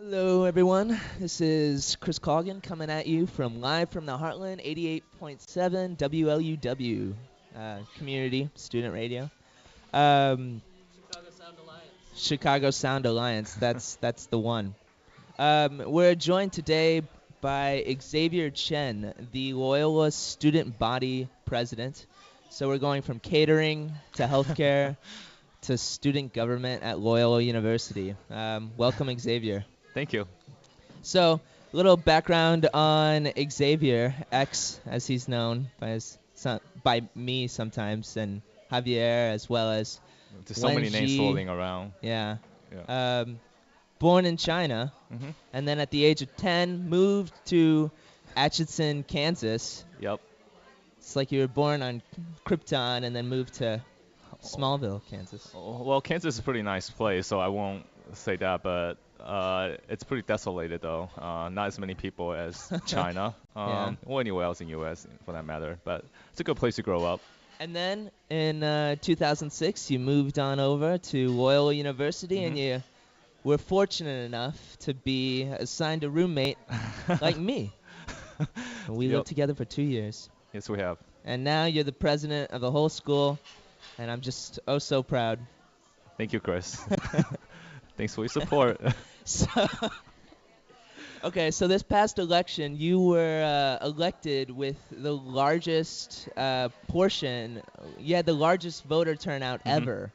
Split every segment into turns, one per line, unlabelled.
Hello, everyone. This is Chris Coggin coming at you from live from the Heartland, 88.7 WLUW, community student radio. Um, Chicago Sound Alliance. That's the one. We're joined today by Xavier Chen, the Loyola student body president. So we're going from catering to healthcare to student government at Loyola University. Welcome, Xavier.
Thank you.
So, little background on Xavier, X, as he's known by me sometimes, and Javier as well as
There's so
Wen
many names
Ji.
floating around.
Yeah.
Yeah.
Born in China,
hmm
and then at the age of 10, moved to Atchison, Kansas.
Yep.
It's like you were born on Krypton and then moved to Smallville, Kansas.
Well, Kansas is a pretty nice place, so I won't say that, but it's pretty desolated though. Not as many people as China,
Yeah.
or anywhere else in U.S. for that matter. But it's a good place to grow up.
And then in 2006, you moved on over to Loyola University, and
hmm
you were fortunate enough to be assigned a roommate like me. We
Yep.
lived together for 2 years.
Yes, we have.
And now you're the president of the whole school, and I'm just oh so proud.
Thank you, Chris. Thanks for your support.
So, okay, so this past election, you were elected with the largest portion. You had the largest voter turnout
hmm
ever.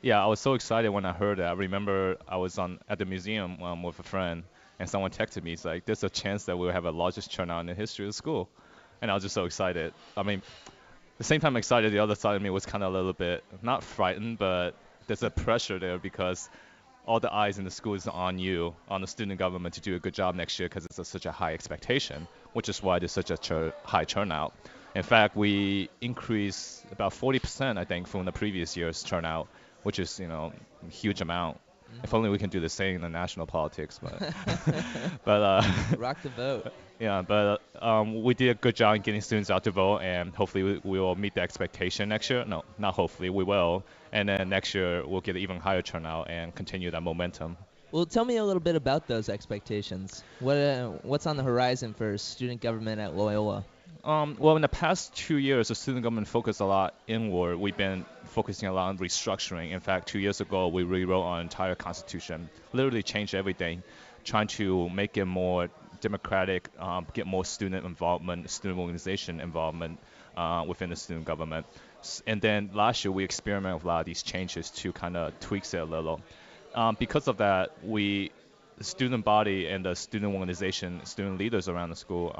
Yeah, I was so excited when I heard that. I remember I was at the museum with a friend, and someone texted me. It's like, "There's a chance that we'll have the largest turnout in the history of the school," and I was just so excited. I mean, the same time excited, the other side of me was kind of a little bit not frightened, but there's a pressure there because all the eyes in the school is on you, on the student government to do a good job next year because such a high expectation, which is why there's such a high turnout. In fact, we increased about 40%, I think, from the previous year's turnout, which is, a huge amount. If only we can do the same in the national politics, but but
Rock the vote.
yeah, but we did a good job in getting students out to vote, and hopefully we will meet the expectation next year. No, not hopefully, we will. And then next year we'll get even higher turnout and continue that momentum.
Well, tell me a little bit about those expectations. What's on the horizon for student government at Loyola?
Well, in the past 2 years, the student government focused a lot inward. We've been focusing a lot on restructuring. In fact, 2 years ago, we rewrote our entire constitution, literally changed everything, trying to make it more democratic, get more student involvement, student organization involvement within the student government. And then last year, we experimented with a lot of these changes to kind of tweak it a little. Because of that, the student body and the student organization, student leaders around the school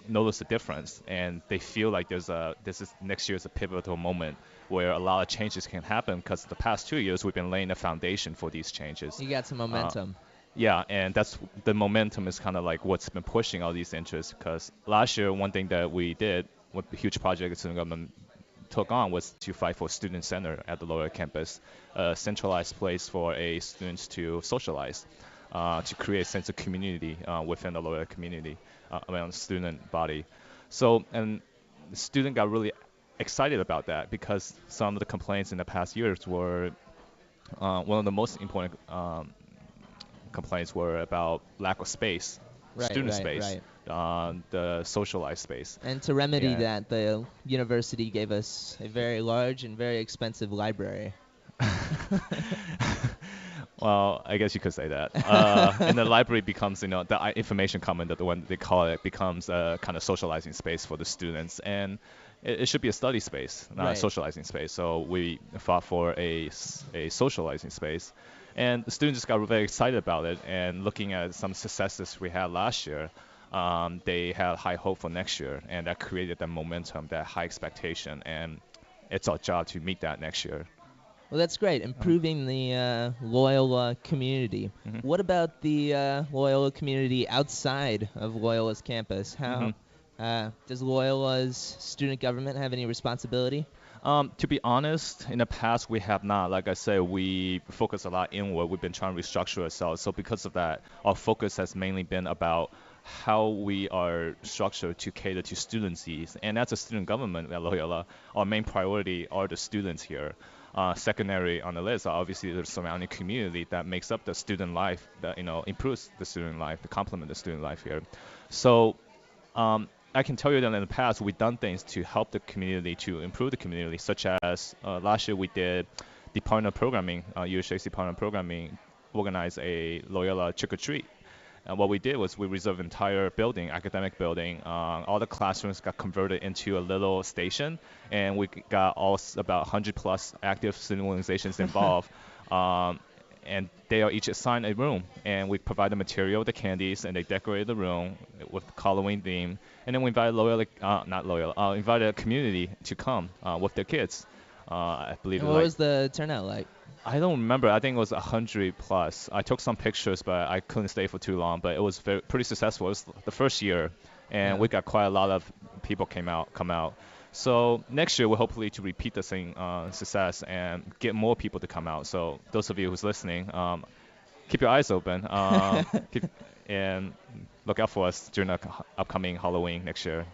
notice the difference, and they feel like this is next year is a pivotal moment where a lot of changes can happen because the past 2 years we've been laying the foundation for these changes.
You got some
Uh,
momentum.
yeah, and that's the momentum is kind of like what's been pushing all these interests. Because last year, one thing that we did, what the huge project the student government took on was to fight for student center at the Loyola campus, a centralized place for students to socialize, to create a sense of community within the Loyola community, around the student body. So, and the student got really excited about that because some of the complaints in the past years were one of the most important complaints were about lack of space,
Right,
student
right,
space,
right.
the socialized space.
And to remedy
Yeah.
that, the university gave us a very large and very expensive library.
Well, I guess you could say that. And the library becomes, the information comment that the one they call it becomes a kind of socializing space for the students, and it should be a study space, not a
Right.
socializing space. So we fought for a socializing space, and the students just got very excited about it. And looking at some successes we had last year, they had high hope for next year, and that created that momentum, that high expectation, and it's our job to meet that next year.
Well, that's great. Improving the Loyola community.
Mhm.
What about the Loyola community outside of Loyola's campus? How
Mhm.
does Loyola's student government have any responsibility?
To be honest, in the past we have not. Like I said, we focus a lot inward. We've been trying to restructure ourselves. So because of that, our focus has mainly been about how we are structured to cater to students' needs. And as a student government at Loyola, our main priority are the students here. Secondary on the list are obviously the surrounding community that makes up the student life, that improves the student life, to complement the student life here. So I can tell you that in the past we've done things to help the community, to improve the community, such as last year we did Department of Programming, USA's Department of Programming organized a Loyola trick or treat. And what we did was we reserved an entire building, academic building. All the classrooms got converted into a little station, and we got about 100 plus active student organizations involved. And they are each assigned a room, and we provide the material, the candies, and they decorate the room with Halloween theme. And then we invited invited a community to come with their kids. I believe.
And what was the turnout like?
I don't remember. I think it was 100 plus. I took some pictures, but I couldn't stay for too long. But it was pretty successful. It was the first year, and we got quite a lot of people come out. So next year, we're hopefully to repeat the same success and get more people to come out. So those of you who's listening, keep your eyes open and look out for us during the upcoming Halloween next year.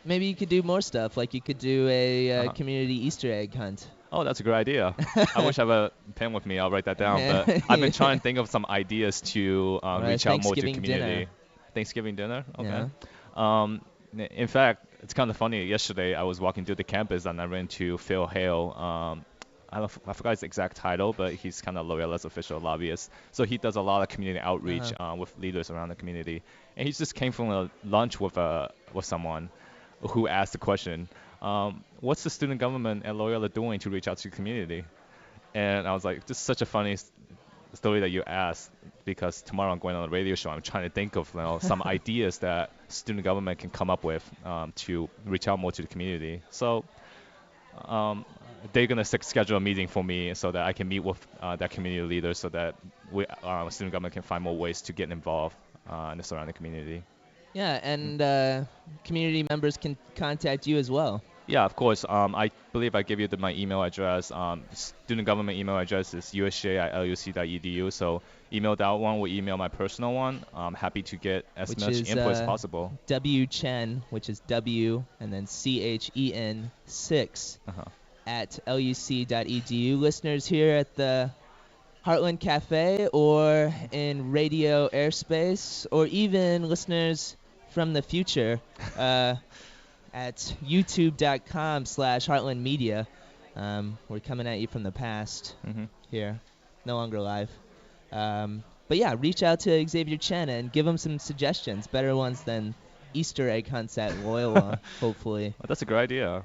Maybe you could do more stuff, like you could do a community Easter egg hunt.
Oh, that's a great idea. I wish I had a pen with me. I'll write that down. But I've been trying to think of some ideas to reach out more to the community. Dinner. Thanksgiving dinner? Okay. Yeah. In fact, it's kind of funny. Yesterday, I was walking through the campus and I ran into Phil Hale. I forgot his exact title, but he's kind of Loyola's official lobbyist. So he does a lot of community outreach with leaders around the community. And he just came from a lunch with someone who asked the question, what's the student government at Loyola doing to reach out to the community? And I was like, this is such a funny story that you asked, because tomorrow I'm going on a radio show. I'm trying to think of some ideas that student government can come up with to reach out more to the community. So they're going to schedule a meeting for me so that I can meet with that community leader, so that student government can find more ways to get involved in the surrounding community.
Yeah, and community members can contact you as well.
Yeah, of course. I believe I gave you my email address. Student government email address is usja@luc.edu. So email that one. We email my personal one. I'm happy to get as much input as possible.
W Chen, which is W and then CHEN 6 at luc.edu. Listeners here at the Heartland Cafe or in radio airspace, or even listeners from the future at youtube.com/heartlandmedia. We're coming at you from the past here, no longer live. But yeah, reach out to Xavier Chen and give him some suggestions, better ones than Easter egg hunts at Loyola, hopefully.
Well, that's a great idea.